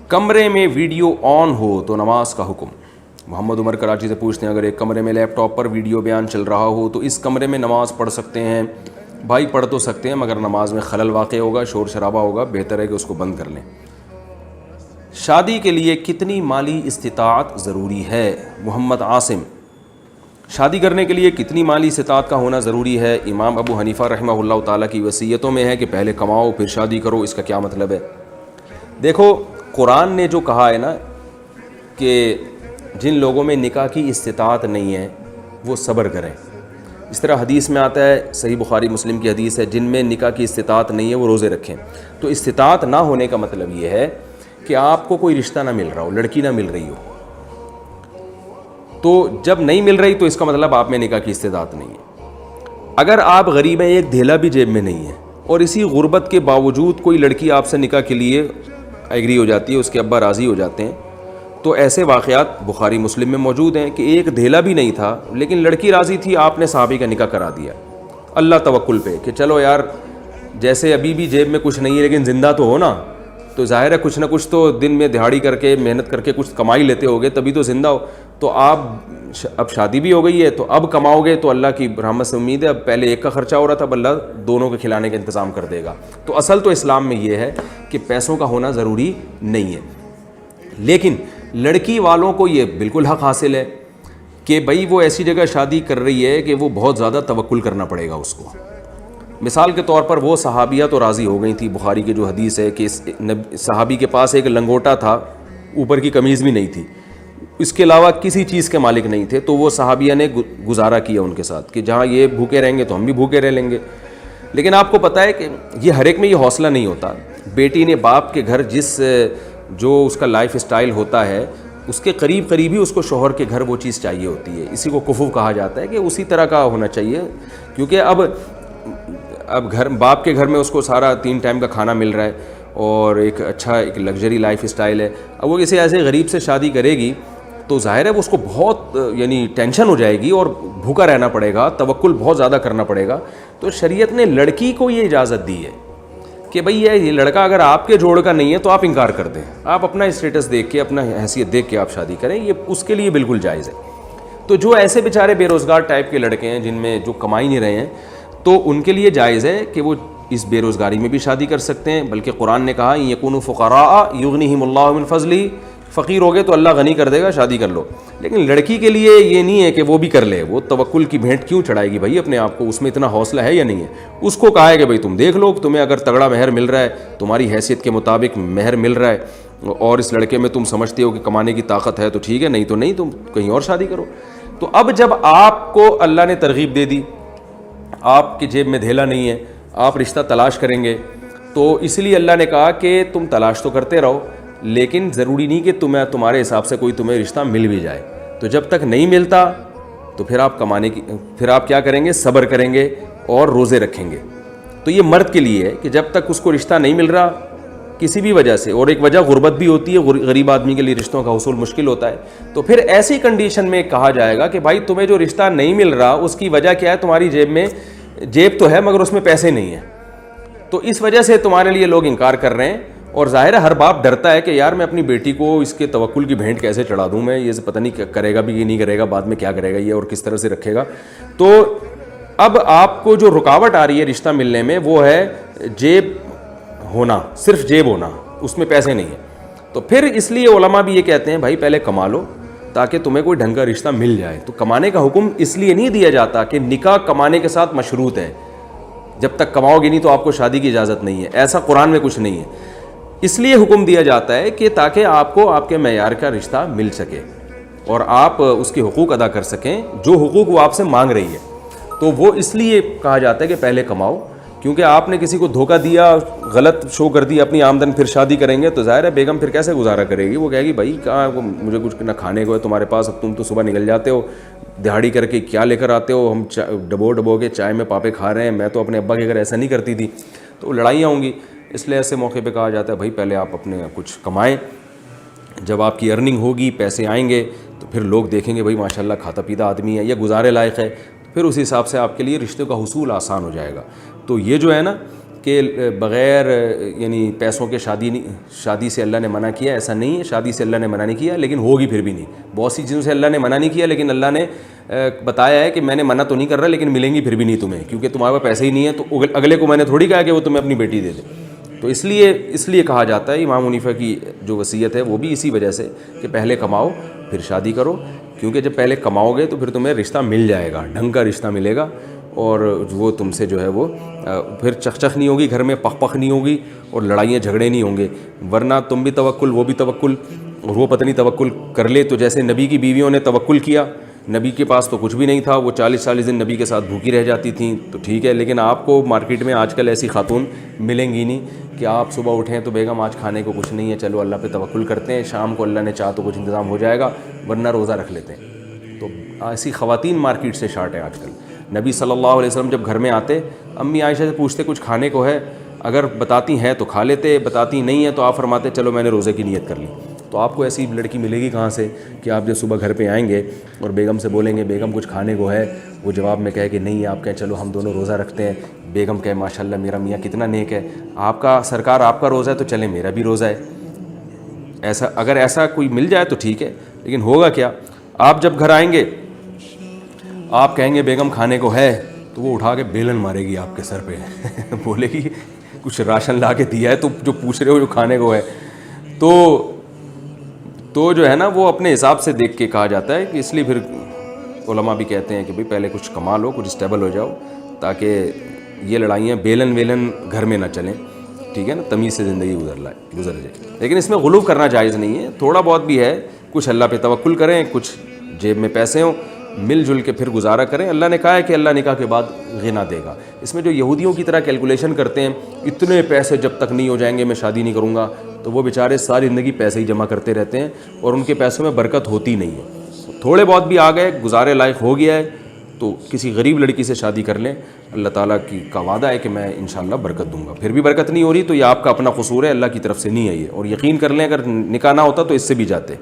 کمرے میں video on ہو تو نماز کا حکم۔ محمد عمر کراچی سے پوچھتے ہیں اگر ایک کمرے میں لیپ ٹاپ پر ویڈیو بیان چل رہا ہو تو اس کمرے میں نماز پڑھ سکتے ہیں؟ بھائی پڑھ تو سکتے ہیں مگر نماز میں خلل واقع ہوگا، شور شرابہ ہوگا، بہتر ہے کہ اس کو بند کر لیں۔ شادی کے لیے کتنی مالی استطاعت ضروری ہے؟ محمد عاصم، شادی کرنے کے لیے کتنی مالی استطاعت کا ہونا ضروری ہے؟ امام ابو حنیفہ رحمہ اللہ تعالیٰ کی وصیتوں میں ہے کہ پہلے کماؤ پھر شادی کرو، اس کا کیا مطلب ہے؟ دیکھو قرآن نے جو کہا ہے نا کہ جن لوگوں میں نکاح کی استطاعت نہیں ہے وہ صبر کریں، اس طرح حدیث میں آتا ہے، صحیح بخاری مسلم کی حدیث ہے، جن میں نکاح کی استطاعت نہیں ہے وہ روزے رکھیں۔ تو استطاعت نہ ہونے کا مطلب یہ ہے کہ آپ کو کوئی رشتہ نہ مل رہا ہو، لڑکی نہ مل رہی ہو، تو جب نہیں مل رہی تو اس کا مطلب آپ میں نکاح کی استطاعت نہیں ہے۔ اگر آپ غریب ہیں، ایک دھیلا بھی جیب میں نہیں ہے، اور اسی غربت کے باوجود کوئی لڑکی آپ سے نکاح کے لیے ایگری ہو جاتی ہے، اس کے ابا راضی ہو جاتے ہیں، تو ایسے واقعات بخاری مسلم میں موجود ہیں کہ ایک دھیلا بھی نہیں تھا لیکن لڑکی راضی تھی، آپ نے صحابی کا نکاح کرا دیا اللہ توکل پہ کہ چلو یار جیسے ابھی بھی جیب میں کچھ نہیں ہے لیکن زندہ تو ہو نا، تو ظاہر ہے کچھ نہ کچھ تو دن میں دہاڑی کر کے محنت کر کے کچھ کمائی لیتے ہوگے تبھی تو زندہ ہو، تو آپ اب شادی بھی ہو گئی ہے تو اب کماؤ گے تو اللہ کی رحمت سے امید ہے، اب پہلے ایک کا خرچہ ہو رہا تھا اب اللہ دونوں کے کھلانے کا انتظام کر دے گا۔ تو اصل تو اسلام میں یہ ہے کہ پیسوں کا ہونا ضروری نہیں ہے، لیکن لڑکی والوں کو یہ بالکل حق حاصل ہے کہ بھئی وہ ایسی جگہ شادی کر رہی ہے کہ وہ بہت زیادہ توکل کرنا پڑے گا اس کو۔ مثال کے طور پر وہ صحابیہ تو راضی ہو گئی تھی، بخاری کی جو حدیث ہے کہ صحابی کے پاس ایک لنگوٹا تھا، اوپر کی قمیض بھی نہیں تھی، اس کے علاوہ کسی چیز کے مالک نہیں تھے، تو وہ صحابیہ نے گزارا کیا ان کے ساتھ کہ جہاں یہ بھوکے رہیں گے تو ہم بھی بھوکے رہ لیں گے۔ لیکن آپ کو پتہ ہے کہ یہ ہر ایک میں یہ حوصلہ نہیں ہوتا، بیٹی نے باپ کے گھر جو اس کا لائف اسٹائل ہوتا ہے اس کے قریب قریب ہی اس کو شوہر کے گھر وہ چیز چاہیے ہوتی ہے، اسی کو کفو کہا جاتا ہے کہ اسی طرح کا ہونا چاہیے، کیونکہ اب گھر باپ کے گھر میں اس کو سارا 3 ٹائم کا کھانا مل رہا ہے اور ایک اچھا ایک لگژری لائف اسٹائل ہے، اب وہ کسی ایسے غریب سے شادی کرے گی تو ظاہر ہے وہ اس کو بہت ٹینشن ہو جائے گی اور بھوکا رہنا پڑے گا، توکل بہت زیادہ کرنا پڑے گا۔ تو شریعت نے لڑکی کو یہ اجازت دی ہے کہ بھئی یہ لڑکا اگر آپ کے جوڑ کا نہیں ہے تو آپ انکار کر دیں، آپ اپنا اسٹیٹس دیکھ کے اپنا حیثیت دیکھ کے آپ شادی کریں، یہ اس کے لیے بالکل جائز ہے۔ تو جو ایسے بیچارے بے روزگار ٹائپ کے لڑکے ہیں جن میں جو کمائی نہیں رہے ہیں تو ان کے لیے جائز ہے کہ وہ اس بے روزگاری میں بھی شادی کر سکتے ہیں، بلکہ قرآن نے کہا یکونوا فقراء یغنیہم اللہ من فضلہ، فقیر ہو گئے تو اللہ غنی کر دے گا، شادی کر لو۔ لیکن لڑکی کے لیے یہ نہیں ہے کہ وہ بھی کر لے، وہ توکل کی بھینٹ کیوں چڑھائے گی بھائی اپنے آپ کو، اس میں اتنا حوصلہ ہے یا نہیں ہے؟ اس کو کہا ہے کہ بھائی تم دیکھ لو، تمہیں اگر تگڑا مہر مل رہا ہے، تمہاری حیثیت کے مطابق مہر مل رہا ہے اور اس لڑکے میں تم سمجھتے ہو کہ کمانے کی طاقت ہے تو ٹھیک ہے، نہیں تو نہیں، تم کہیں اور شادی کرو۔ تو اب جب آپ کو اللہ نے ترغیب دے دی، آپ کی جیب میں دھیلا نہیں ہے، آپ رشتہ تلاش کریں گے، تو اس لیے اللہ نے کہا کہ تم تلاش تو کرتے رہو لیکن ضروری نہیں کہ تمہارے حساب سے کوئی تمہیں رشتہ مل بھی جائے، تو جب تک نہیں ملتا تو پھر آپ کیا کریں گے؟ صبر کریں گے اور روزے رکھیں گے۔ تو یہ مرد کے لیے ہے کہ جب تک اس کو رشتہ نہیں مل رہا کسی بھی وجہ سے، اور ایک وجہ غربت بھی ہوتی ہے، غریب آدمی کے لیے رشتوں کا حصول مشکل ہوتا ہے، تو پھر ایسی کنڈیشن میں کہا جائے گا کہ بھائی تمہیں جو رشتہ نہیں مل رہا اس کی وجہ کیا ہے؟ تمہاری جیب تو ہے مگر اس میں پیسے نہیں ہیں، تو اس وجہ سے تمہارے لیے لوگ انکار کر رہے ہیں۔ اور ظاہر ہے ہر باپ ڈرتا ہے کہ یار میں اپنی بیٹی کو اس کے توکل کی بھینٹ کیسے چڑھا دوں، میں یہ پتہ نہیں کرے گا بھی کہ نہیں کرے گا، بعد میں کیا کرے گا یہ اور کس طرح سے رکھے گا۔ تو اب آپ کو جو رکاوٹ آ رہی ہے رشتہ ملنے میں وہ ہے جیب ہونا، صرف جیب ہونا، اس میں پیسے نہیں ہیں۔ تو پھر اس لیے علماء بھی یہ کہتے ہیں بھائی پہلے کما لو تاکہ تمہیں کوئی ڈھنگ کا رشتہ مل جائے۔ تو کمانے کا حکم اس لیے نہیں دیا جاتا کہ نکاح کمانے کے ساتھ مشروط ہے، جب تک کماؤ گے نہیں تو آپ کو شادی کی اجازت نہیں ہے، ایسا قرآن میں کچھ نہیں ہے۔ اس لیے حکم دیا جاتا ہے کہ تاکہ آپ کو آپ کے معیار کا رشتہ مل سکے اور آپ اس کے حقوق ادا کر سکیں، جو حقوق وہ آپ سے مانگ رہی ہے۔ تو وہ اس لیے کہا جاتا ہے کہ پہلے کماؤ، کیونکہ آپ نے کسی کو دھوکہ دیا، غلط شو کر دی اپنی آمدن، پھر شادی کریں گے تو ظاہر ہے بیگم پھر کیسے گزارا کرے گی؟ وہ کہے گی بھائی کہاں مجھے کچھ نہ کھانے کو ہے تمہارے پاس، اب تم تو صبح نکل جاتے ہو دہاڑی کر کے، کیا لے کر آتے ہو؟ ہم ڈبو کے چائے میں پاپے کھا رہے ہیں، میں تو اپنے ابا کے گھر ایسا نہیں کرتی تھی۔ تو لڑائیاں ہوں گی، اس لیے ایسے موقع پہ کہا جاتا ہے بھائی پہلے آپ اپنے کچھ کمائیں، جب آپ کی ارننگ ہوگی، پیسے آئیں گے تو پھر لوگ دیکھیں گے بھائی ماشاءاللہ کھاتا پیتا آدمی ہے، یہ گزارے لائق ہے، پھر اس حساب سے آپ کے لیے رشتے کا حصول آسان ہو جائے گا۔ تو یہ جو ہے نا کہ بغیر یعنی پیسوں کے شادی سے اللہ نے منع کیا، ایسا نہیں ہے، شادی سے اللہ نے منع نہیں کیا، لیکن ہوگی پھر بھی نہیں. بہت سی چیزوں سے اللہ نے منع نہیں کیا، لیکن اللہ نے بتایا ہے کہ میں نے منع تو نہیں کر رہا لیکن ملیں گی پھر بھی نہیں تمہیں، کیونکہ تمہارے پاس پیسے ہی نہیں ہیں. تو اگلے کو میں نے تھوڑی کہا کہ وہ تمہیں اپنی بیٹی دے دے. تو اس لیے کہا جاتا ہے، امام حنیفہ کی جو وصیت ہے وہ بھی اسی وجہ سے کہ پہلے کماؤ پھر شادی کرو، کیونکہ جب پہلے کماؤ گے تو پھر تمہیں رشتہ مل جائے گا، ڈھنگ کا رشتہ ملے گا، اور وہ تم سے جو ہے وہ پھر چخ نہیں ہوگی، گھر میں پخ نہیں ہوگی، اور لڑائیاں جھگڑے نہیں ہوں گے. ورنہ تم بھی توکل وہ بھی توکل، اور وہ پتہ نہیں توکل کر لے. تو جیسے نبی کی بیویوں نے توکل کیا، نبی کے پاس تو کچھ بھی نہیں تھا، وہ 40 دن نبی کے ساتھ بھوکی رہ جاتی تھیں، تو ٹھیک ہے. لیکن آپ کو مارکیٹ میں آج کل ایسی خاتون ملیں گی نہیں کہ آپ صبح اٹھیں تو بیگم آج کھانے کو کچھ نہیں ہے، چلو اللہ پہ توکل کرتے ہیں، شام کو اللہ نے چاہ تو کچھ انتظام ہو جائے گا، ورنہ روزہ رکھ لیتے ہیں. تو ایسی خواتین مارکیٹ سے شارٹ ہے آج کل. نبی صلی اللہ علیہ وسلم جب گھر میں آتے، امی عائشہ سے پوچھتے کچھ کھانے کو ہے، اگر بتاتی ہیں تو کھا لیتے، بتاتی نہیں ہیں تو آپ فرماتے چلو میں نے روزے کی نیت کر لی. تو آپ کو ایسی لڑکی ملے گی کہاں سے کہ آپ جو صبح گھر پہ آئیں گے اور بیگم سے بولیں گے بیگم کچھ کھانے کو ہے، وہ جواب میں کہے کہ نہیں، آپ کہیں چلو ہم دونوں روزہ رکھتے ہیں، بیگم کہے ماشاءاللہ میرا میاں کتنا نیک ہے، آپ کا سرکار آپ کا روزہ ہے تو چلیں میرا بھی روزہ ہے. اگر ایسا کوئی مل جائے تو ٹھیک ہے، لیکن ہوگا کیا؟ آپ جب گھر آئیں گے آپ کہیں گے بیگم کھانے کو ہے، تو وہ اٹھا کے بیلن مارے گی آپ کے سر پہ بولے گی کچھ راشن لا کے دیا ہے تو جو پوچھ رہے ہو جو کھانے کو ہے. تو جو ہے نا وہ اپنے حساب سے دیکھ کے کہا جاتا ہے کہ اس لیے پھر علماء بھی کہتے ہیں کہ بھئی پہلے کچھ کما لو، کچھ اسٹیبل ہو جاؤ، تاکہ یہ لڑائیاں بیلن گھر میں نہ چلیں. ٹھیک ہے نا، تمیز سے زندگی گزر جائے. لیکن اس میں غلو کرنا جائز نہیں ہے، تھوڑا بہت بھی ہے، کچھ اللہ پہ توکل کریں، کچھ جیب میں پیسے ہوں، مل جل کے پھر گزارا کریں. اللہ نے کہا ہے کہ اللہ نکاح کے بعد غنا دے گا. اس میں جو یہودیوں کی طرح کیلکولیشن کرتے ہیں اتنے پیسے جب تک نہیں ہو جائیں گے میں شادی نہیں کروں گا، تو وہ بیچارے ساری زندگی پیسے ہی جمع کرتے رہتے ہیں اور ان کے پیسوں میں برکت ہوتی نہیں ہے. تھوڑے بہت بھی آ گئے، گزارے لائق ہو گیا ہے، تو کسی غریب لڑکی سے شادی کر لیں. اللہ تعالیٰ کا وعدہ ہے کہ میں انشاءاللہ برکت دوں گا. پھر بھی برکت نہیں ہو رہی تو یہ آپ کا اپنا قصور ہے، اللہ کی طرف سے نہیں ہے یہ. اور یقین کر لیں اگر نکاح نہ ہوتا تو اس سے بھی جاتے.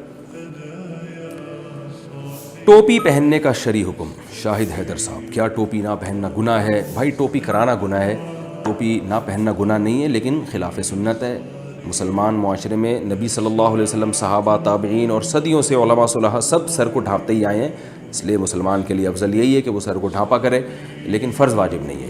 ٹوپی پہننے کا شرعی حکم. شاہد حیدر صاحب، کیا ٹوپی نہ پہننا گناہ ہے؟ بھائی ٹوپی کرانا گناہ ہے، ٹوپی نہ پہننا گناہ نہیں ہے، لیکن خلاف سنت ہے. مسلمان معاشرے میں نبی صلی اللہ علیہ وسلم، صحابہ، تابعین اور صدیوں سے علماء صلحاء سب سر کو ڈھانپتے ہی آئے ہیں. اس لیے مسلمان کے لیے افضل یہی ہے کہ وہ سر کو ڈھانپا کرے، لیکن فرض واجب نہیں ہے.